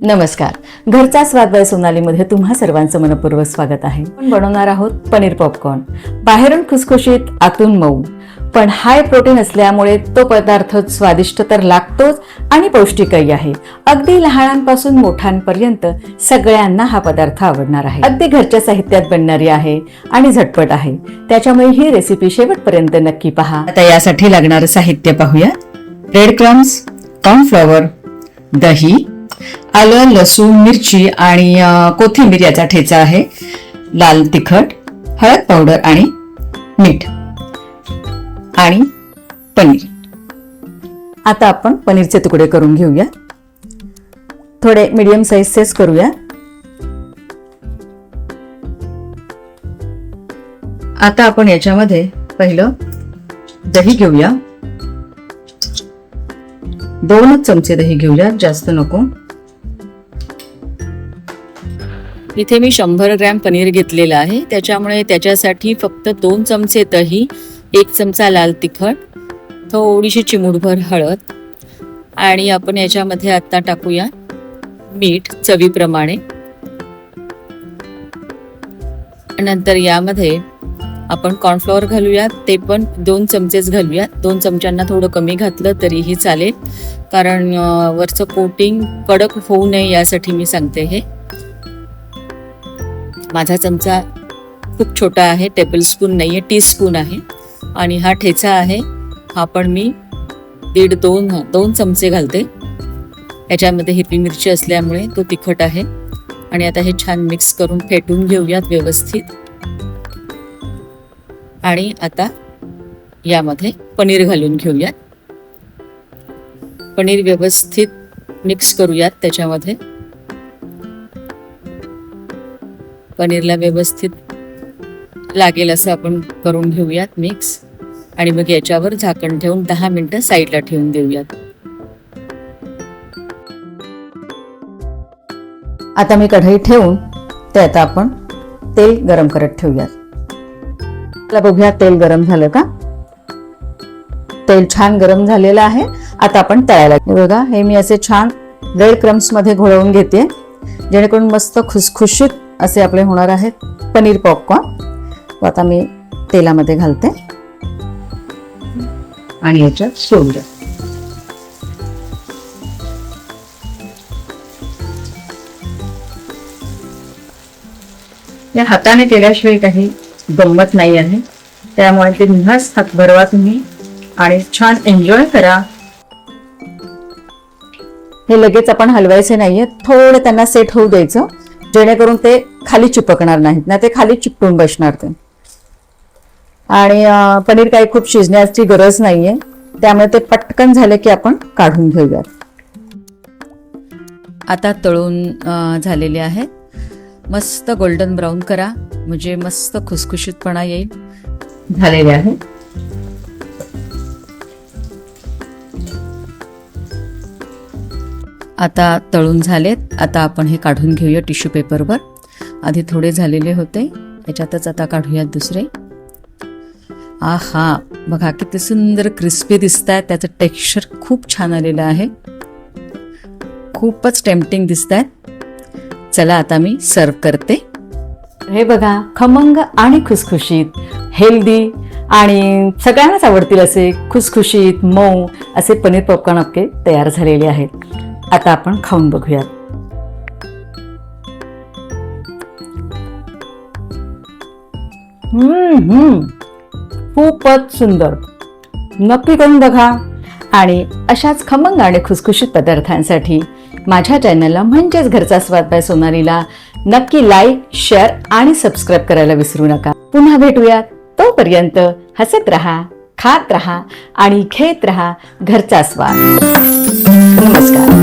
नमस्कार. घरचा स्वाद बाय सोनालीमध्ये तुम्हा सर्वांचं मनपूर्वक स्वागत आहे. आपण बनवणार आहोत पनीर पॉपकॉर्न. बाहेरून खुसखुशीत, आतून मऊ, पण हाय प्रोटीन असल्यामुळे तो पदार्थ स्वादिष्ट तर लागतोच आणि पौष्टिकही आहे. अगदी लहानांपासून मोठ्यांपर्यंत सगळ्यांना हा पदार्थ आवडणार आहे. अगदी घरच्या साहित्यात बनणारी आहे आणि झटपट आहे, त्याच्यामुळे ही रेसिपी शेवटपर्यंत नक्की पहा. आता यासाठी लागणारं साहित्य पाहूया. ब्रेड क्रम्स, कॉर्नफ्लॉवर, दही, आलं, लसूण, मिरची आणि कोथिंबीर याचा ठेचा आहे, लाल तिखट, हळद पावडर आणि मीठ आणि पनीर. आता आपण पनीरचे तुकडे करून घेऊया. थोडे मीडियम साईजचेच करूया. आता आपण याच्यामध्ये पहिलं दही घेऊया. 2 चमचे दही घेऊया, जास्त नको. इथे मी 100 ग्रॅम पनीर घेतलेलं आहे, त्याच्यामुळे त्याच्यासाठी फक्त 2 चमचे दही, 1 चमचा लाल तिखट, थोडीशी चिमूटभर हळद आणि आपण याच्यामध्ये आता टाकूया मीठ चवीप्रमाणे. नंतर यामध्ये आपण कॉर्नफ्लॉवर घालूया, ते पण 2 चमचेच घालूया. 2 चमच्यांना थोडं कमी घातलं तरीही चालेल, कारण वरचं कोटिंग कडक होऊ नये यासाठी मी सांगते. हे माझा चमचा खूप छोटा आहे, टेबल स्पून नाहीये, टीस्पून आहे. आणि हा ठेचा आहे, हा पण मी 1.5-2 चमचे घालते. याच्यामध्ये हिरवी मिरची असल्यामुळे तो तिखट आहे. आणि आता हे छान मिक्स करून फेटून घेऊयात व्यवस्थित. आणि आता यामध्ये पनीर घालून घेऊयात. पनीर व्यवस्थित मिक्स करूयात. त्याच्यामध्ये पनीरला व्यवस्थित लागेल असं आपण करून घेऊयात मिक्स. आणि मग याच्यावर झाकण ठेवून 10 मिनिटं साईडला ठेवून देऊयात. आता मी कढई ठेवून ते आता आपण तेल गरम करत ठेवूयात. बघूया तेल गरम झालं का. तेल छान गरम झालेलं आहे. आता आपण तळायला बघा. हे मी असे छान ब्रेड क्रम्स मध्ये घोळवून घेते, जेणेकरून मस्त खुसखुशीत असे आपले होणार आहेत पनीर पॉपकॉर्न. आता मी तेलामध्ये घालते आणि याच्यात सोडूया. या हाताने केल्याशिवाय काही गंमत नाही आहे, त्यामुळे ते निहाच हात भरवा तुम्ही आणि छान एन्जॉय करा. हे लगेच आपण हलवायचे नाहीये, थोडं त्यांना सेट होऊ द्यायचं, जेणेकरून ते खाली चिपकणार नाहीत, ना ते खाली चिपटून बसणार ते. आणि पनीर काही खूप शिजण्याची गरज नाहीये, त्यामुळे ते पटकन झाले की आपण काढून घेऊयात. आता तळून झालेले आहेत. मस्त गोल्डन ब्राऊन करा, म्हणजे मस्त खुसखुशीतपणा येईल. झालेले आहे. आता तळून झालेत. आता आपण हे काढून घेऊया टिश्यू पेपरवर. आधी थोडे झालेले होते, याच्यातच आता काढूयात दुसरे. आहा, बघा किती सुंदर क्रिस्पी दिसत आहेत. त्याचं टेक्स्चर खूप छान आलेलं आहे, खूपच टेम्पटिंग दिसत आहेत. चला आता मी सर्व करते. हे बघा, खमंग आणि खुसखुशीत, हेल्दी आणि सगळ्यांनाच आवडतील असे खुसखुशीत मऊ असे पनीर पॉपकॉर्न आपले तयार झालेले आहेत. आता आपण खाऊन बघूयात. खूपच सुंदर, नक्की करून बघा. आणि अशाच खमंग आणि खुसखुशीत पदार्थांसाठी माझ्या चॅनलला म्हणजेच घरचा स्वाद बाय सोनालीला नक्की लाईक, शेअर आणि सबस्क्राईब करायला विसरू नका. पुन्हा भेटूयात. तोपर्यंत हसत रहा, खात रहा आणि घेत रहा घरचा स्वाद. नमस्कार.